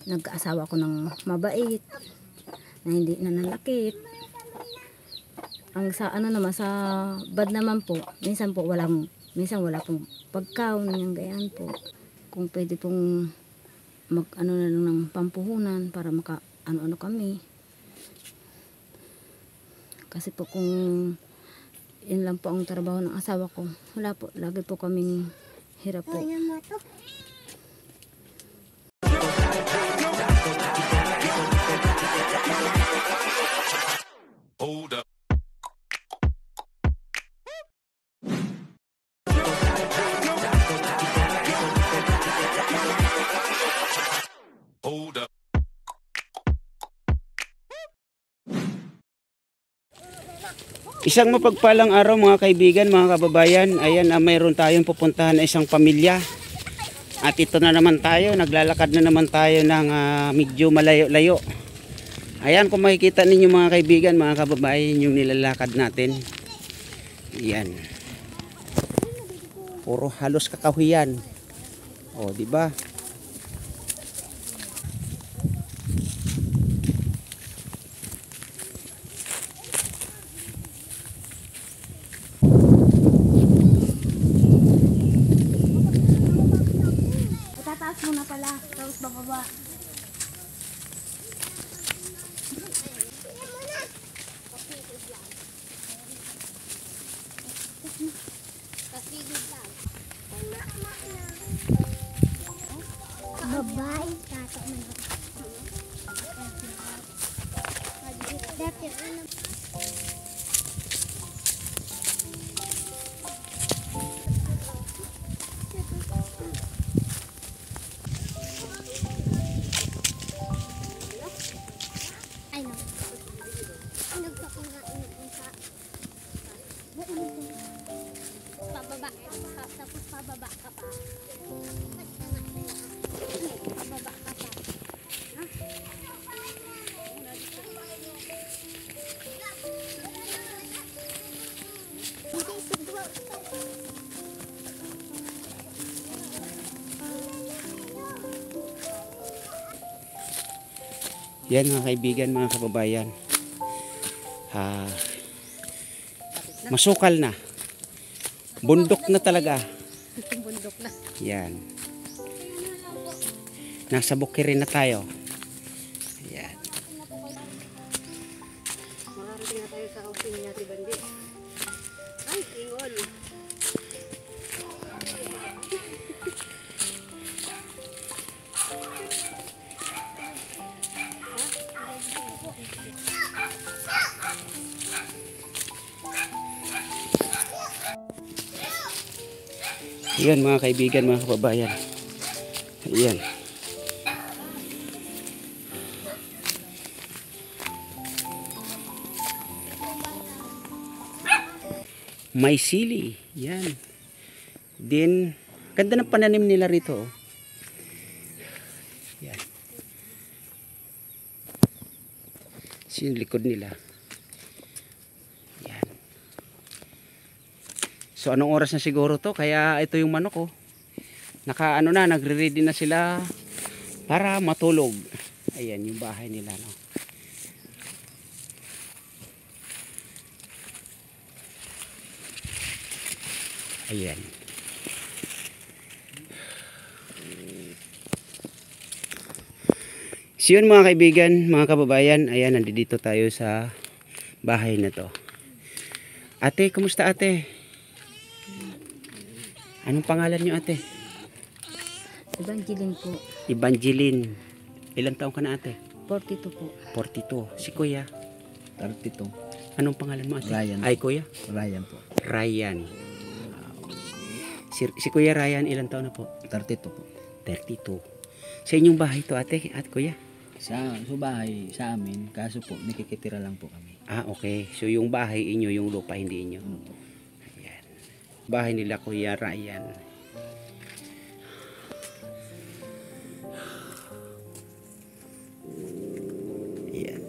nagkaasawa ko ng mabait, na hindi nananakit. Ang sa ano naman, sa bad naman po, minsan wala pong pagkaon, yung gayaan po. Kung pwede pong mag ano na lang ng pampuhunan para maka ano kami. Kasi po kung yun lang po ang trabaho ng asawa ko, wala po, lagi po kaming hirap po. Hold up. Hold up. Isang mapagpalang araw mga kaibigan, mga kababayan. Ayan, mayroon tayong pupuntahan na isang pamilya. At ito na naman tayo, naglalakad na naman tayo ng medyo malayo-layo. Ayan, kung makikita ninyo mga kaibigan, mga kababayan, yung nilalakad natin. Ayan. Puro halos kakahuyan. O, di ba? Itataas mo na pala, tapos bababa. Babae, tato man dati ano. Ay no. Nagpapangain sa pababa, tapos pababa ka pa. Pababa ka pa. Yan mga kaibigan, mga kababayan. Masukal na. Bundok na talaga. Bundok na. Yan. Nasa bukirin na tayo. Yan. Makarating na tayo sa housing niya, Bandi. Ay, ingol. Yan mga kaibigan, mga kababayan. Yan. May sili. Yan. Din, ganda ng pananim nila rito. Yan. Yung likod nila. Yan. So anong oras na siguro to? Kaya ito yung manok, oh. Naka ano na, nagre-ready na sila para matulog. Ayan yung bahay nila, no. Ayan. So yun mga kaibigan, mga kababayan, ayan, nandito tayo sa bahay na to. Ate, kumusta ate? Anong pangalan nyo ate? Evangeline po. Evangeline. Ilang taong ka na ate? 42 po. 42. Si kuya? 32. Anong pangalan mo ate? Ryan. Ay kuya? Ryan po. Ryan. Si kuya Ryan, ilang taon na po? 32 po. 32. Sa inyong bahay to ate at kuya? Sa bahay, sa amin, kaso po, nakikitira lang po kami. Ah, okay. So yung bahay inyo, yung lupa hindi inyo. Ayan. Bahay nila kuya Ryan. Ayan.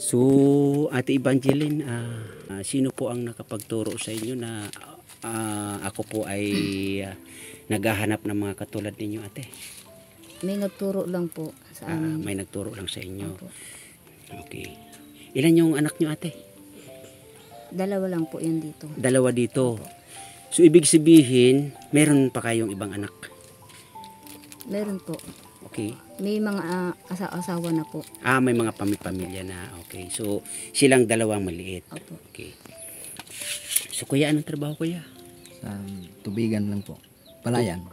So, Ate Evangeline, sino po ang nakapagturo sa inyo na ako po ay naghahanap ng mga katulad ninyo, ate? May nagturo lang po sa amin. May nagturo lang sa inyo. Opo. Okay. Ilan yung anak nyo, ate? Dalawa lang po yan dito. Dalawa dito. So, ibig sabihin, meron pa kayong ibang anak. Meron po. Okay. May mga asawa na po. May mga pamilya na. Okay. So, silang dalawang maliit. Opo. Okay. So, kuya, anong trabaho, kuya? Sa tubigan lang po. Palayan.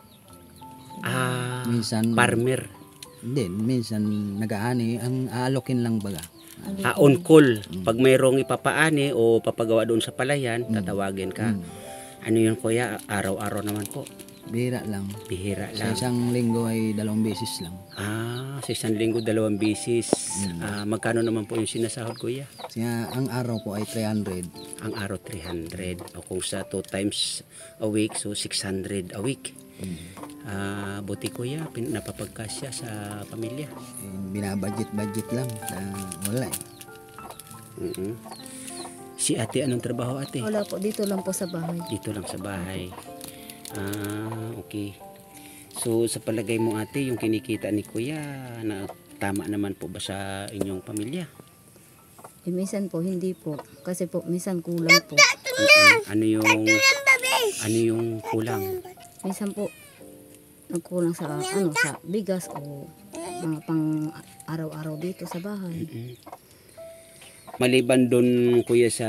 Minsan, Farmer. hindi, minsan nag-aani, ang aalokin lang baga. On call. Pag mayroong ipapaani o papagawa doon sa palayan, tatawagin ka. Ano yun, kuya? Araw-araw naman po. Bihira lang. Bihira Sa lang. isang linggo ay 2 beses lang. Sa isang linggo, 2 beses. Magkano naman po yung sinasahod, kuya? Kaya ang araw ko ay 300. Ang araw, 300. O kung sa 2 times a week, so 600 a week. Buti, kuya, napapagkasya sa pamilya. Binabudget-budget lang. Wala eh. Si ate, anong trabaho, ate? Wala po, dito lang po sa bahay. Dito lang sa bahay. Okay. So, sa palagay mo, ate, yung kinikita ni kuya, na tama naman po ba sa inyong pamilya? Minsan po, hindi po. Kasi po, minsan kulang po. Ano yung kulang? Minsan po, nagkulang sa, sa bigas o mga pang araw-araw dito sa bahay. Maliban doon, kuya, sa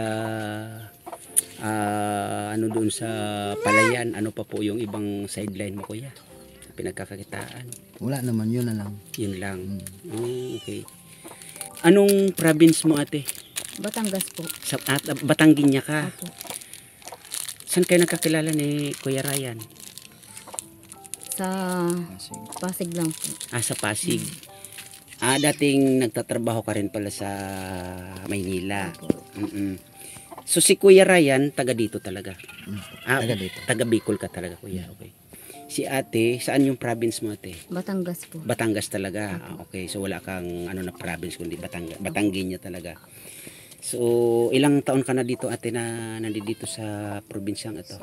doon sa palayan, ano pa po yung ibang sideline mo, kuya? Pinagkakakitaan. Wala naman, yun na lang. Yun lang. Okay. Anong province mo, ate? Batangas po. Batangginya ka. Opo. Saan kayo nakakilala ni Kuya Ryan? Sa Pasig lang po. Sa Pasig. Dating nagtatrabaho ka rin pala sa Maynila. So si Kuya Ryan, taga dito talaga? Taga dito. Taga Bicol ka talaga, kuya. Okay. Si ate, saan yung province mo, ate? Batangas po. Batangas talaga. Okay, so wala kang na province kundi Batangginya talaga. So ilang taon ka na dito, ate, na nandito sa probinsyang ito?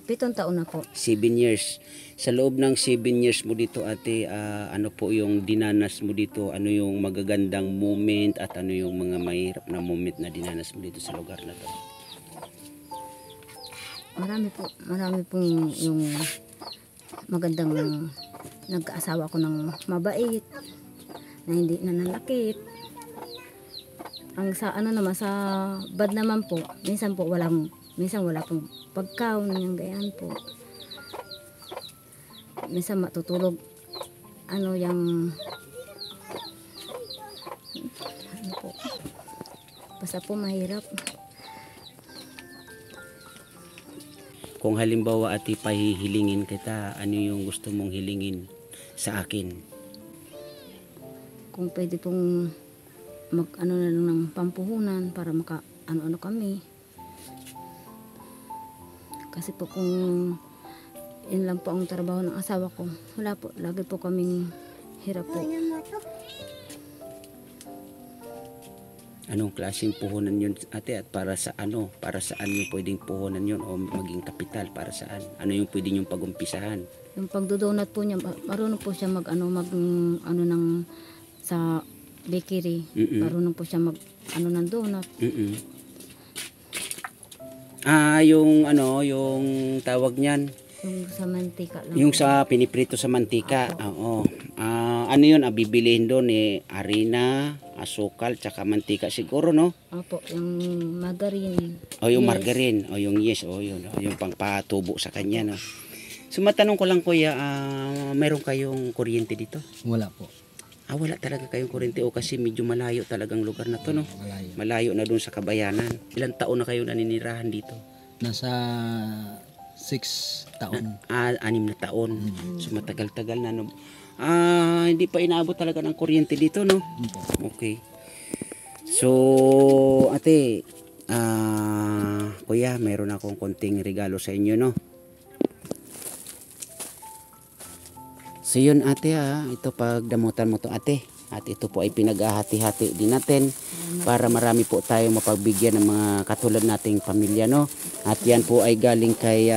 7 taon na po. 7 years. Sa loob ng 7 years mo dito, ate, ano po yung dinanas mo dito? Ano yung magagandang moment at ano yung mga mahirap na moment na dinanas mo dito sa lugar na to? Marami pong yung magandang nagkaasawa ko ng mabait, na hindi nananakit. Ang sa naman sa bad naman po, minsan wala pong pagkaon, yung gayan po. Minsan matutulog po. Basta po mahirap. Kung halimbawa, ate, pahihilingin kita, ano yung gusto mong hilingin sa akin? Kung pwede pong na lang ng pampuhunan para ano kami. Kasi po kung yun lang po ang trabaho ng asawa ko, wala po, lagi po kaming hirap po. Anong klaseng puhunan yun, ate, at para sa ano? Para saan yung pwedeng puhunan yun o maging kapital? Para saan? Ano yung pwedeng yung pagumpisahan? Yung pagdodonut po niya, marunong po siya sa bakery. Marunong po siya ng donut. Yung tawag niyan, Yung sa mantika lang. yung sa piniprito sa mantika. Oo. Ano yun, bibilihin doon harina, asukal, tsaka mantika siguro, no? Opo, yung margarine. O yung Yes. margarine, o yung yung pangpatubo sa kanya, no? So matanong ko lang, kuya, mayroon kayong kuryente dito? Wala po. Wala talaga kayong kuryente o kasi medyo malayo talagang lugar na to, no? Malayo. Malayo na doon sa kabayanan. Ilang taon na kayo naninirahan dito? Nasa 6 taon. 6 na taon. So matagal-tagal na, no? Hindi pa inaabot talaga ng kuryente dito, no? Okay. So, ate, kuya, mayroon akong konting regalo sa inyo, no? So yun, ate, ito pagdamutan mo to, ate. At ito po ay pinaghahati-hati din natin para marami po tayong mapagbigyan ng mga katulad nating pamilya, no? At yan po ay galing kay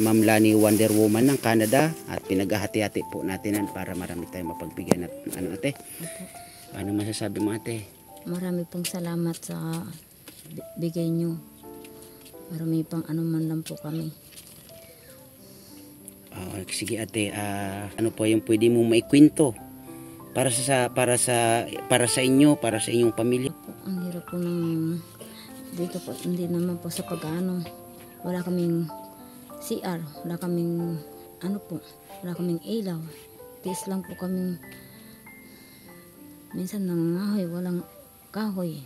Ma'am Lani Wonder Woman ng Canada. At pinaghahati-hati po natin yan para marami tayong mapagbigyan. At ano, ate? Ano masasabi mo, ate? Marami pong salamat sa bigay nyo. Marami pang ano man lang po kami. Sige ate, ano po yung pwede mong maikwento para sa inyo, para sa inyong pamilya? Ang hirap po ng dito po, hindi naman po sa pag-ano. Wala kaming CR, wala kaming ano po, wala kaming ilaw. Tiis lang po kaming minsan nangangahoy, walang kahoy.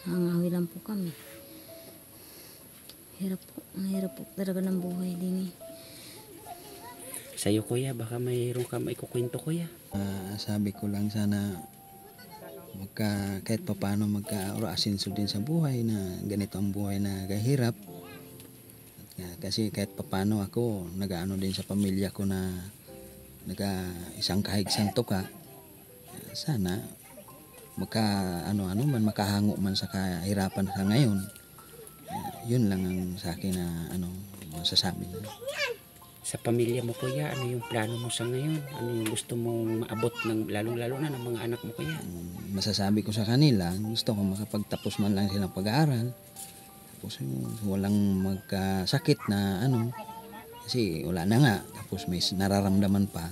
Nangangahoy lang po kami. Ang hirap po talaga ng buhay din eh. Sa'yo kuya, baka mayroon ka maikukwento kuya. Sabi ko lang sana kahit papaano magka-asinso din sa buhay na ganito ang buhay na kahirap. Kasi kahit papaano ako nag-ano din sa pamilya ko na isang kahig isang tuka. Sana makahango man sa kahirapan sa ngayon. Yun lang ang sa akin na masasabi na. Sa pamilya mo kuya, ano yung plano mo sa ngayon? Ano yung gusto mong maabot ng lalong-lalo na ng mga anak mo kuya? Masasabi ko sa kanila, gusto ko makapagtapos man lang silang pag-aaral. Tapos walang magkasakit na kasi wala na nga. Tapos may nararamdaman pa.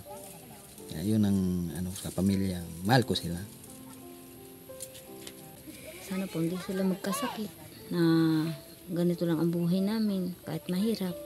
Yun ang sa pamilya. Mahal ko sila. Sana po hindi sila magkasakit na ganito lang ang buhay namin kahit mahirap.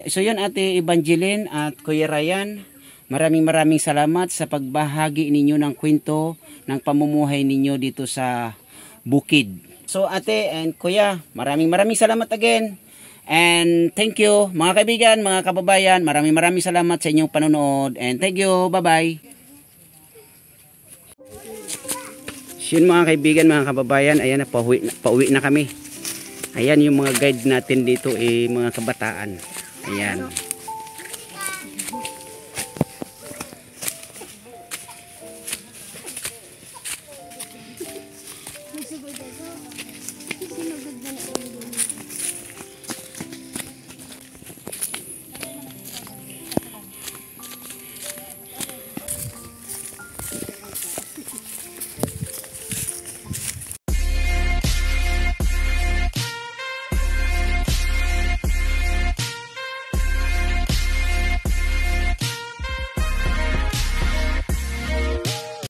So yun ate Evangeline at Kuya Ryan, maraming salamat sa pagbahagi ninyo ng kwento ng pamumuhay ninyo dito sa bukid. So ate and kuya, maraming salamat again. And thank you mga kaibigan, mga kababayan, maraming salamat sa inyong panonood. And thank you, bye-bye. Yun mga kaibigan, mga kababayan, ayan na, pauwi na kami. Ayan yung mga guide natin dito mga kabataan. Ayan.